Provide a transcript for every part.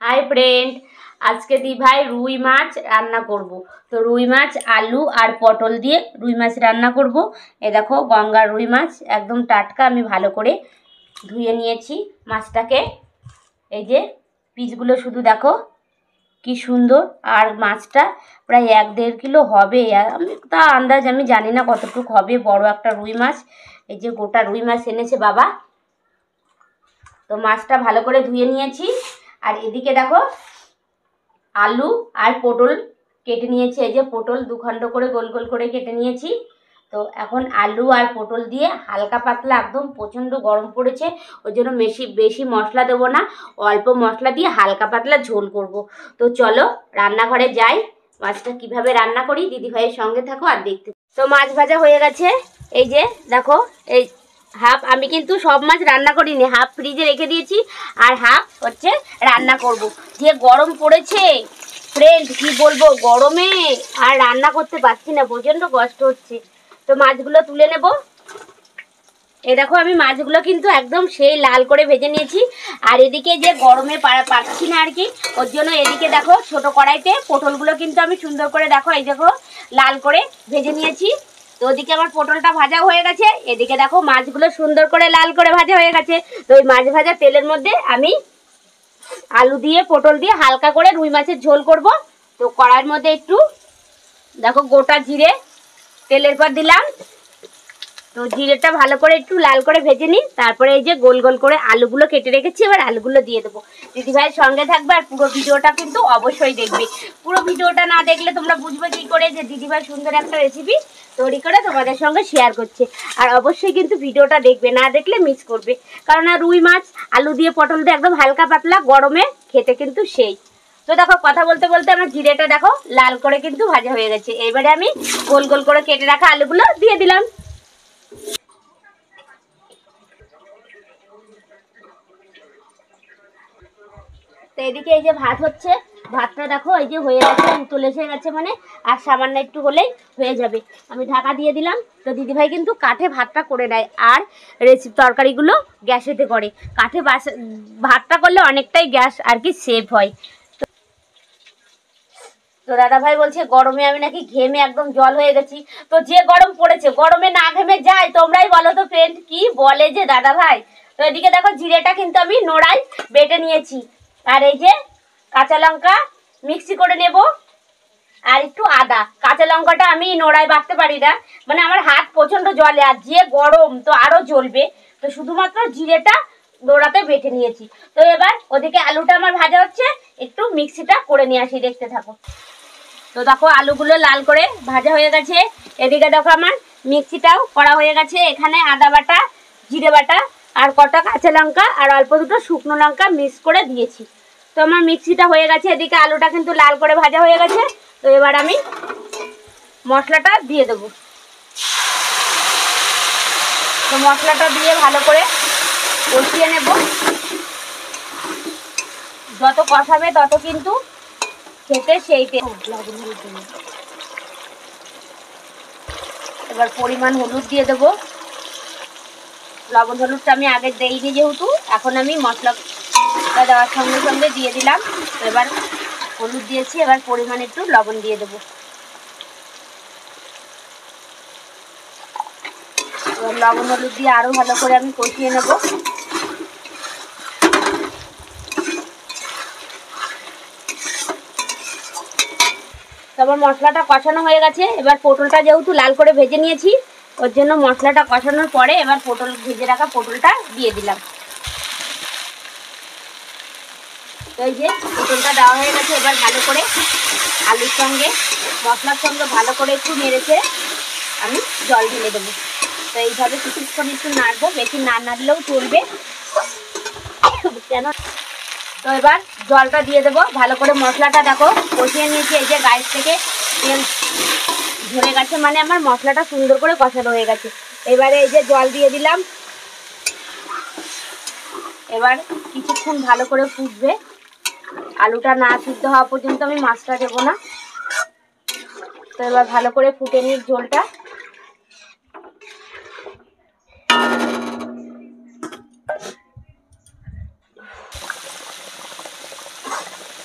Hi friend, আজকে দি ভাই রুই মাছ রান্না করব। তো রুই মাছ আলু আর পটল দিয়ে রুই মাছ রান্না করব। এ দেখো গঙ্গার রুই মাছ একদম টাটকা, আমি ভালো করে ধুয়ে নিয়েছি মাছটাকে। এই যে পিসগুলো শুধু দেখো কি সুন্দর, আর মাছটা প্রায় 1-1.5 কিলো হবে। আমি তা আন্দাজ আমি জানি না কতটুকু হবে, বড় একটা রুই মাছ। এই যে গোটা রুই মাছ এনেছে বাবা। তো মাছটা ভালো করে ধুয়ে নিয়েছি। আর এদিকে দেখো আলু আর পটল কেটে নিয়েছি। এই যে পটল 2 খণ্ড করে গোল গোল করে কেটে নিয়েছি। তো এখন আলু আর পটল দিয়ে হালকা পাতলা, একদম প্রচণ্ড গরম পড়েছে, ওই জন্য বেশি মশলা দেবো না, অল্প মশলা দিয়ে হালকা পাতলা ঝোল করব। তো চলো রান্নাঘরে যাই, মাছটা কিভাবে রান্না করি দিদিভাইয়ের সঙ্গে থাকো আর দেখতে। তো মাছ ভাজা হয়ে গেছে। এই যে দেখো, এই হাফ আমি কিন্তু সব মাছ রান্না করিনি, হাফ ফ্রিজে রেখে দিয়েছি আর হাফ হচ্ছে রান্না করব। যে গরম পড়েছে ফ্রেন্ড, কি বলবো, গরমে আর রান্না করতে পারছি না, প্রচণ্ড কষ্ট হচ্ছে। তো মাছগুলো তুলে নেব। এই দেখো আমি মাছগুলো কিন্তু একদম সেই লাল করে ভেজে নিয়েছি। আর এদিকে যে গরমে পাচ্ছি না আর কি, ওর জন্য এদিকে দেখো ছোট কড়াইতে পটলগুলো কিন্তু আমি সুন্দর করে দেখো, এই দেখো লাল করে ভেজে নিয়েছি। তো ওদিকে আমার পটলটা ভাজা হয়ে গেছে, এদিকে দেখো মাছগুলো সুন্দর করে লাল করে ভাজা হয়ে গেছে। তো ওই মাছ ভাজা তেলের মধ্যে আমি আলু দিয়ে পটল দিয়ে হালকা করে রুই মাছের ঝোল করব। তো কড়াইয়ের মধ্যে একটু দেখো গোটা জিরে তেলের পর দিলাম। তো জিরেটা ভালো করে একটু লাল করে ভেজে নিই, তারপরে এই যে গোল গোল করে আলুগুলো কেটে রেখেছি, এবার আলুগুলো দিয়ে দেবো। দিদিভাইয়ের সঙ্গে থাকবে আর পুরো ভিডিওটা কিন্তু অবশ্যই দেখবে। পুরো ভিডিওটা না দেখলে তোমরা বুঝবে কী করে যে দিদিভাই সুন্দর একটা রেসিপি তৈরি করে তোমাদের সঙ্গে শেয়ার করছে। আর অবশ্যই কিন্তু ভিডিওটা দেখবে, না দেখলে মিস করবে। কারণ রুই মাছ আলু দিয়ে পটল দিয়ে একদম হালকা পাতলা গরমে খেতে কিন্তু সেই। তো দেখো কথা বলতে বলতে আমার জিরেটা দেখো লাল করে কিন্তু ভাজা হয়ে গেছে। এবারে আমি গোল গোল করে কেটে রাখা আলুগুলো দিয়ে দিলাম। তো এদিকে এই যে ভাত হচ্ছে, ভাতটা দেখো এই যে হয়ে গেছে, উতল এসে গেছে মানে, আর সামান্য একটু হলেই হয়ে যাবে। আমি ঢাকা দিয়ে দিলাম। তো দিদিভাই কিন্তু কাঠে ভাতটা করে নেয়, আর তরকারিগুলো গ্যাসেতে করে। কাঠে ভাতটা করলে অনেকটাই গ্যাস আর কি সেভ হয়। তো দাদাভাই বলছে গরমে আমি নাকি ঘেমে একদম জল হয়ে গেছি। তো যে গরম পড়েছে, গরমে না ঘেমে যায়? তোমরাই বলো তো ফ্রেন্ড, কি বলে যে দাদাভাই। তো এদিকে দেখো জিরেটা কিন্তু আমি নোড়ায় বেটে নিয়েছি। আর এই যে কাঁচা লঙ্কা মিক্সি করে নেব, আর একটু আদা। কাঁচা লঙ্কাটা আমি নোড়ায় বাটতে পারি না, মানে আমার হাত প্রচণ্ড জ্বলে, আর যে গরম তো আরও জ্বলবে। তো শুধুমাত্র জিরেটা নোড়াতে বেটে নিয়েছি। তো এবার ওদিকে আলুটা আমার ভাজা হচ্ছে, একটু মিক্সিটা করে নিয়ে আসি, দেখতে থাকো। তো দেখো আলুগুলো লাল করে ভাজা হয়ে গেছে। এদিকে দেখো আমার মিক্সিটাও করা হয়ে গেছে। এখানে আদা বাটা, জিরে বাটা আর কটা কাঁচা লঙ্কা আর অল্প দুটো শুকনো লঙ্কা মিক্স করে দিয়েছি। তো আমার মিক্সিটা হয়ে গেছে। এদিকে আলুটা কিন্তু লাল করে ভাজা হয়ে গেছে। তো এবার আমি মশলাটা দিয়ে দেবো। তো মশলাটা দিয়ে ভালো করে কষিয়ে নেব। যত কষাবে তত কিন্তু খেতে সেই। এবার পরিমাণ হলুদ দিয়ে দেবো। লবণ হলুদটা আমি আগে দেইনি যেহেতু, এখন আমি মশলাটা দেওয়ার সঙ্গে সঙ্গে দিয়ে দিলাম। এবার হলুদ দিয়েছি, এবার পরিমাণ একটু লবণ দিয়ে দেবো। এবার লবণ হলুদ দিয়ে আরও ভালো করে আমি কষিয়ে নেব। তারপর মশলাটা কষানো হয়ে গেছে। এবার পটলটা যেহেতু লাল করে ভেজে নিয়েছি, ওর জন্য মশলাটা কষানোর পরে এবার পটল ভেজে রাখা পটলটা দিয়ে দিলাম। তো এই যে পটলটা দেওয়া হয়ে গেছে। এবার ভালো করে আলুর সঙ্গে মশলার সঙ্গে ভালো করে একটু নেড়েছে আমি জল ঢেলে দেবো। তো এইভাবে কিছুক্ষণ একটু নাড়বো, বেশি না নাড়লেও চলবে কেন। তো এবার জলটা দিয়ে দেবো। ভালো করে মশলাটা দেখো কষিয়ে নিয়েছি। এই যে গায়ের থেকে তেল ঝরে গেছে, মানে আমার মশলাটা সুন্দর করে কষানো হয়ে গেছে। এবারে এই যে জল দিয়ে দিলাম। এবার কিছুক্ষণ ভালো করে ফুটবে, আলুটা না সিদ্ধ হওয়া পর্যন্ত আমি মাছটা দেবো না। তো এবার ভালো করে ফুটে নিই ঝোলটা।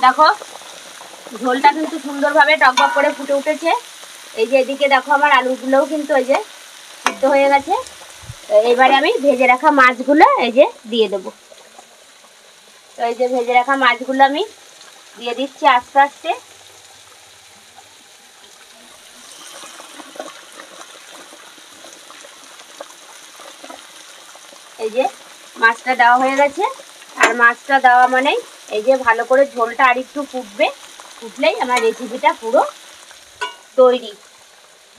দেখো ঝোলটা কিন্তু সুন্দরভাবে টকবক করে ফুটে উঠেছে। এই যে এদিকে দেখো আমার আলুগুলোও কিন্তু এই যে সিদ্ধ হয়ে গেছে। এবারে আমি ভেজে রাখা মাছগুলো এই যে দিয়ে দেবো। তো এই যে ভেজে রাখা মাছগুলো আমি দিয়ে দিচ্ছি আস্তে আস্তে। এই যে মাছটা দেওয়া হয়ে গেছে। আর মাছটা দেওয়া মানেই এই যে ভালো করে ঝোলটা আর একটু ফুটবে, ফুটলেই আমার রেসিপিটা পুরো তৈরি।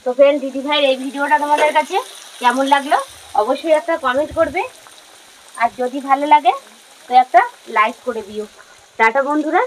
তো ফ্রেন্ড, দিদিভাইয়ের এই ভিডিওটা তোমাদের কাছে কেমন লাগলো অবশ্যই একটা কমেন্ট করবে, আর যদি ভালো লাগে তো একটা লাইক করে দিও। টাটা বন্ধুরা।